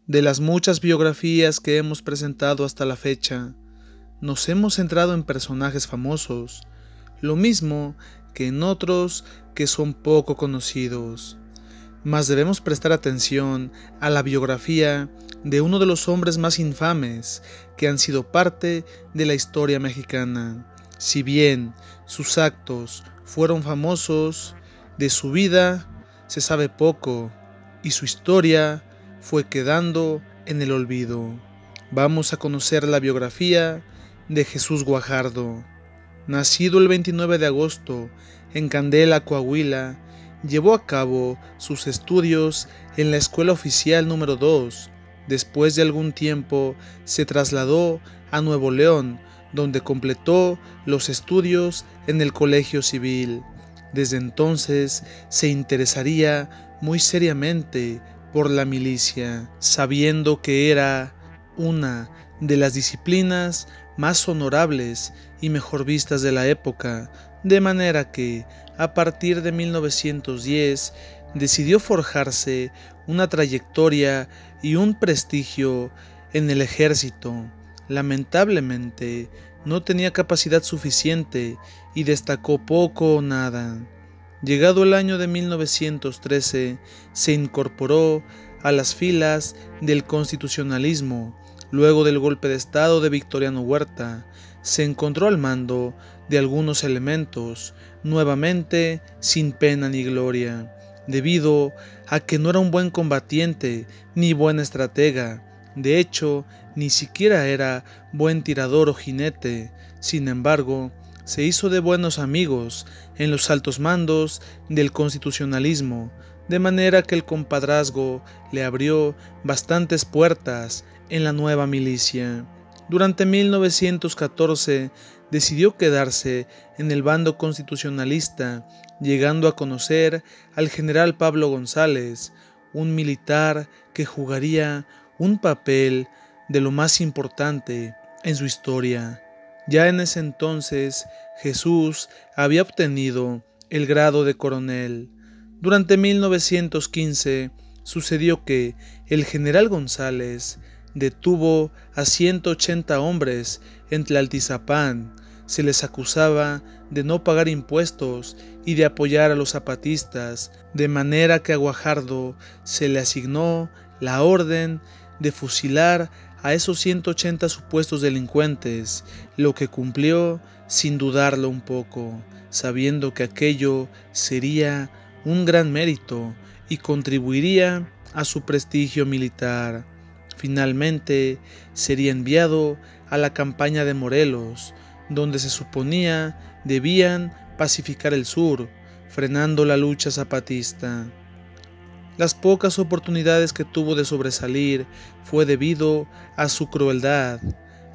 De las muchas biografías que hemos presentado hasta la fecha, nos hemos centrado en personajes famosos, lo mismo que en otros que son poco conocidos. Mas debemos prestar atención a la biografía de uno de los hombres más infames que han sido parte de la historia mexicana. Si bien sus actos fueron famosos, de su vida se sabe poco y su historia fue quedando en el olvido. Vamos a conocer la biografía de Jesús Guajardo. Nacido el 29 de agosto en Candela, Coahuila, llevó a cabo sus estudios en la Escuela Oficial número 2. Después de algún tiempo se trasladó a Nuevo León, donde completó los estudios en el Colegio Civil. Desde entonces se interesaría muy seriamente por la milicia, sabiendo que era una de las disciplinas más honorables y mejor vistas de la época, de manera que, a partir de 1910, decidió forjarse una trayectoria y un prestigio en el ejército. Lamentablemente, no tenía capacidad suficiente y destacó poco o nada. Llegado el año de 1913, se incorporó a las filas del constitucionalismo. Luego del golpe de estado de Victoriano Huerta, se encontró al mando de algunos elementos, nuevamente sin pena ni gloria, debido a que no era un buen combatiente ni buen estratega. De hecho, ni siquiera era buen tirador o jinete. Sin embargo, se hizo de buenos amigos en los altos mandos del constitucionalismo, de manera que el compadrazgo le abrió bastantes puertas en la nueva milicia. Durante 1914 decidió quedarse en el bando constitucionalista, llegando a conocer al general Pablo González, un militar que jugaría un papel de lo más importante en su historia. Ya en ese entonces, Jesús había obtenido el grado de coronel. Durante 1915 sucedió que el general González detuvo a 180 hombres en Tlaltizapán. Se les acusaba de no pagar impuestos y de apoyar a los zapatistas, de manera que a Guajardo se le asignó la orden de fusilar a esos 180 supuestos delincuentes, lo que cumplió sin dudarlo un poco, sabiendo que aquello sería un gran mérito y contribuiría a su prestigio militar. Finalmente sería enviado a la campaña de Morelos, donde se suponía debían pacificar el sur, frenando la lucha zapatista. Las pocas oportunidades que tuvo de sobresalir fue debido a su crueldad,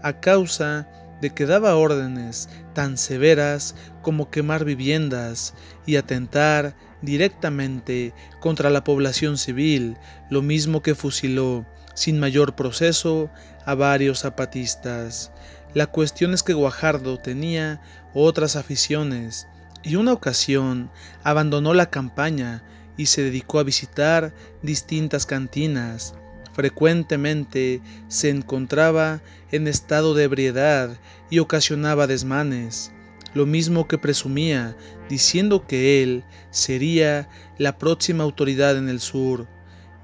a causa de que daba órdenes tan severas como quemar viviendas y atentar directamente contra la población civil, lo mismo que fusiló sin mayor proceso a varios zapatistas. La cuestión es que Guajardo tenía otras aficiones y una ocasión abandonó la campaña y se dedicó a visitar distintas cantinas. Frecuentemente se encontraba en estado de ebriedad y ocasionaba desmanes, lo mismo que presumía, diciendo que él sería la próxima autoridad en el sur,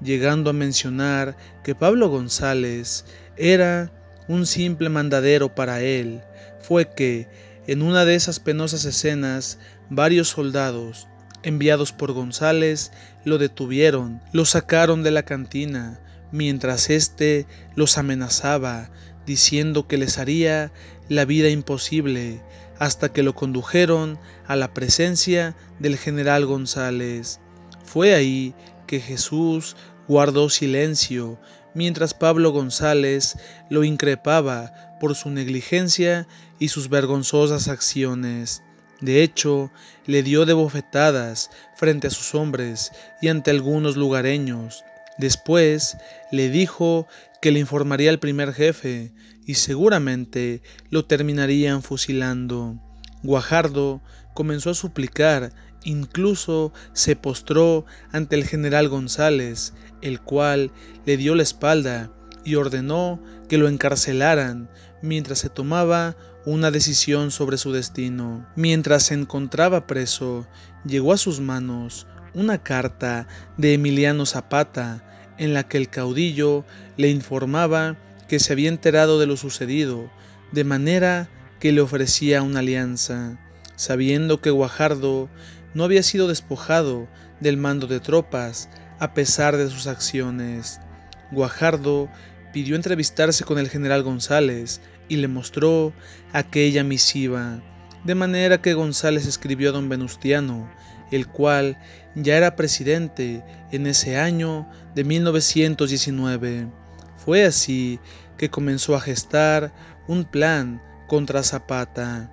llegando a mencionar que Pablo González era un simple mandadero para él. Fue que, en una de esas penosas escenas, varios soldados enviados por González lo detuvieron, lo sacaron de la cantina, mientras éste los amenazaba, diciendo que les haría la vida imposible, hasta que lo condujeron a la presencia del general González. Fue ahí que Jesús guardó silencio, mientras Pablo González lo increpaba por su negligencia y sus vergonzosas acciones. De hecho, le dio de bofetadas frente a sus hombres y ante algunos lugareños. Después le dijo que le informaría al primer jefe y seguramente lo terminarían fusilando. Guajardo comenzó a suplicar Incluso se postró ante el general González, el cual le dio la espalda y ordenó que lo encarcelaran mientras se tomaba una decisión sobre su destino. Mientras se encontraba preso, llegó a sus manos una carta de Emiliano Zapata en la que el caudillo le informaba que se había enterado de lo sucedido, de manera que le ofrecía una alianza, sabiendo que Guajardo no había sido despojado del mando de tropas a pesar de sus acciones. Guajardo pidió entrevistarse con el general González y le mostró aquella misiva, de manera que González escribió a don Venustiano, el cual ya era presidente en ese año de 1919. Fue así que comenzó a gestar un plan contra Zapata.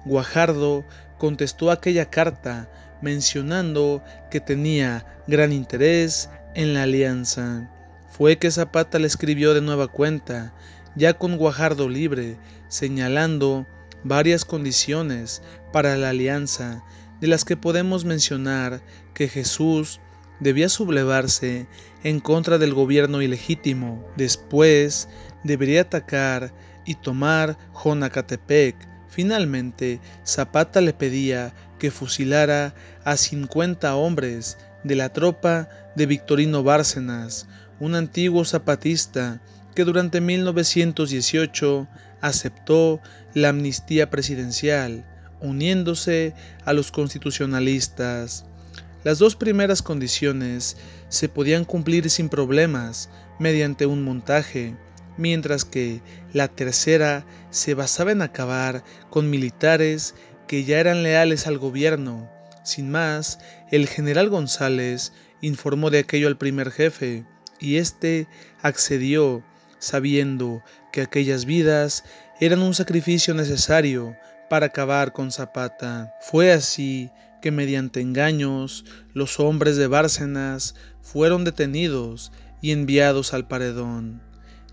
Guajardo contestó aquella carta mencionando que tenía gran interés en la alianza. Fue que Zapata le escribió de nueva cuenta, ya con Guajardo libre, señalando varias condiciones para la alianza, de las que podemos mencionar que Jesús debía sublevarse en contra del gobierno ilegítimo. Después debería atacar y tomar Jonacatepec. Finalmente, Zapata le pedía que fusilara a 50 hombres de la tropa de Victorino Bárcenas, un antiguo zapatista que durante 1918 aceptó la amnistía presidencial, uniéndose a los constitucionalistas. Las dos primeras condiciones se podían cumplir sin problemas mediante un montaje, mientras que la tercera se basaba en acabar con militares que ya eran leales al gobierno. Sin más, el general González informó de aquello al primer jefe, y éste accedió, sabiendo que aquellas vidas eran un sacrificio necesario para acabar con Zapata. Fue así que mediante engaños los hombres de Bárcenas fueron detenidos y enviados al paredón.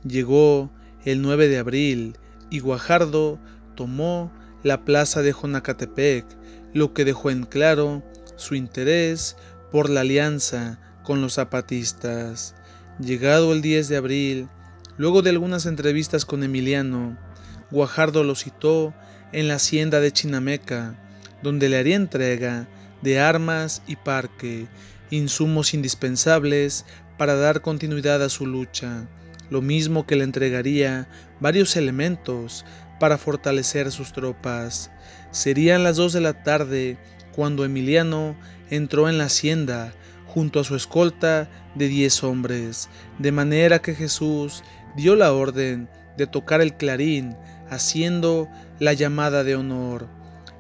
Llegó el 9 de abril y Guajardo tomó la plaza de Jonacatepec, lo que dejó en claro su interés por la alianza con los zapatistas. Llegado el 10 de abril, luego de algunas entrevistas con Emiliano, Guajardo lo citó en la hacienda de Chinameca, donde le haría entrega de armas y parque, insumos indispensables para dar continuidad a su lucha, lo mismo que le entregaría varios elementos para fortalecer sus tropas. Serían las 2 de la tarde cuando Emiliano entró en la hacienda junto a su escolta de 10 hombres, de manera que Jesús dio la orden de tocar el clarín, haciendo la llamada de honor.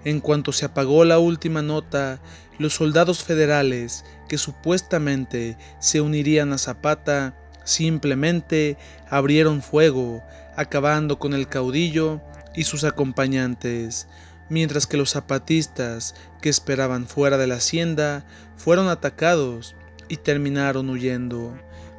En cuanto se apagó la última nota, los soldados federales que supuestamente se unirían a Zapata simplemente abrieron fuego, acabando con el caudillo y sus acompañantes, mientras que los zapatistas que esperaban fuera de la hacienda fueron atacados y terminaron huyendo.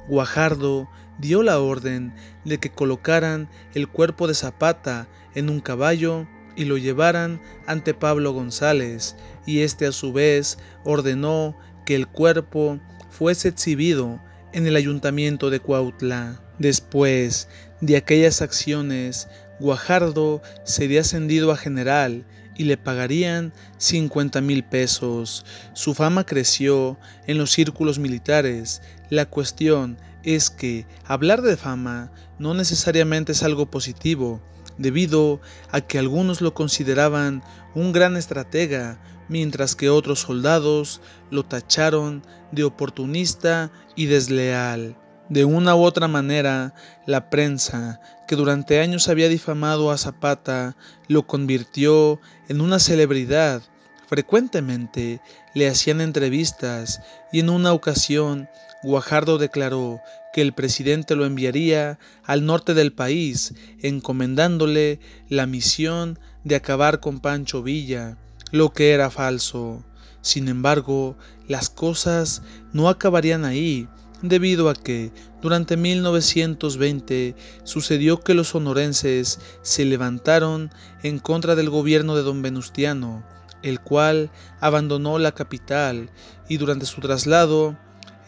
Guajardo dio la orden de que colocaran el cuerpo de Zapata en un caballo y lo llevaran ante Pablo González, y éste a su vez ordenó que el cuerpo fuese exhibido en el ayuntamiento de Cuautla. Después de aquellas acciones, Guajardo sería ascendido a general y le pagarían 50,000 pesos. Su fama creció en los círculos militares. La cuestión es que hablar de fama no necesariamente es algo positivo, debido a que algunos lo consideraban un gran estratega, mientras que otros soldados lo tacharon de oportunista y desleal. De una u otra manera, la prensa, que durante años había difamado a Zapata, lo convirtió en una celebridad. Frecuentemente le hacían entrevistas y en una ocasión Guajardo declaró que el presidente lo enviaría al norte del país, encomendándole la misión de acabar con Pancho Villa, lo que era falso. Sin embargo, las cosas no acabarían ahí, debido a que durante 1920 sucedió que los sonorenses se levantaron en contra del gobierno de don Venustiano, el cual abandonó la capital y durante su traslado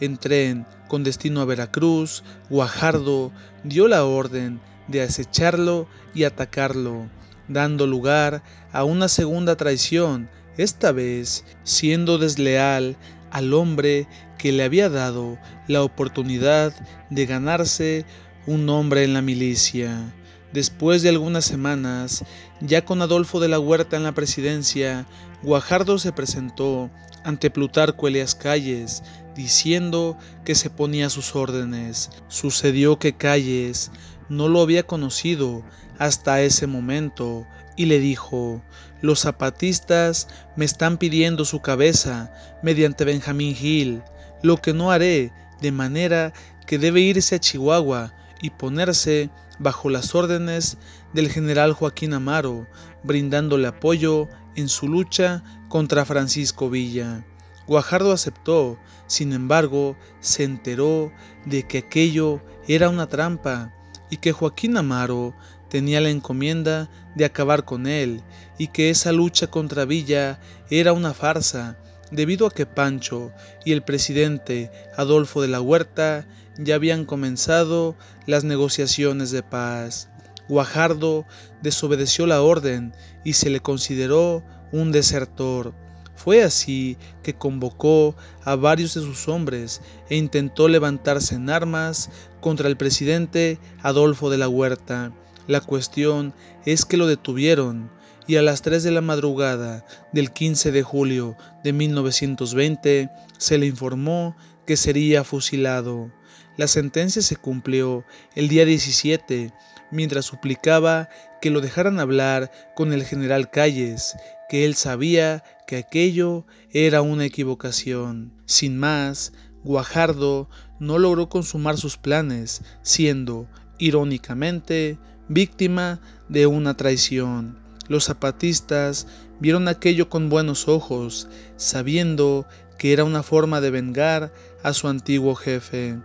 en tren con destino a Veracruz, Guajardo dio la orden de acecharlo y atacarlo, dando lugar a una segunda traición, esta vez siendo desleal al hombre que le había dado la oportunidad de ganarse un nombre en la milicia. Después de algunas semanas, ya con Adolfo de la Huerta en la presidencia, Guajardo se presentó ante Plutarco Elías Calles, diciendo que se ponía a sus órdenes. Sucedió que Calles no lo había conocido hasta ese momento y le dijo: los zapatistas me están pidiendo su cabeza mediante Benjamín Gil, lo que no haré, de manera que debe irse a Chihuahua y ponerse bajo las órdenes del general Joaquín Amaro, brindándole apoyo en su lucha contra Francisco Villa. Guajardo aceptó, sin embargo, se enteró de que aquello era una trampa y que Joaquín Amaro tenía la encomienda de acabar con él y que esa lucha contra Villa era una farsa, debido a que Pancho y el presidente Adolfo de la Huerta ya habían comenzado las negociaciones de paz. Guajardo desobedeció la orden y se le consideró un desertor. Fue así que convocó a varios de sus hombres e intentó levantarse en armas contra el presidente Adolfo de la Huerta. La cuestión es que lo detuvieron y a las 3 de la madrugada del 15 de julio de 1920 se le informó que sería fusilado. La sentencia se cumplió el día 17, mientras suplicaba que lo dejaran hablar con el general Calles, que él sabía que aquello era una equivocación. Sin más, Guajardo no logró consumar sus planes, siendo, irónicamente, víctima de una traición. Los zapatistas vieron aquello con buenos ojos, sabiendo que era una forma de vengar a su antiguo jefe.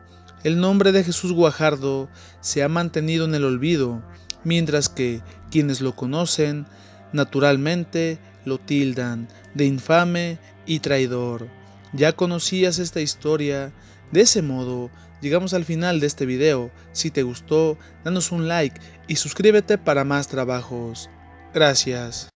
El nombre de Jesús Guajardo se ha mantenido en el olvido, mientras que quienes lo conocen, naturalmente, lo tildan de infame y traidor. ¿Ya conocías esta historia? De ese modo, llegamos al final de este video. Si te gustó, danos un like y suscríbete para más trabajos. Gracias.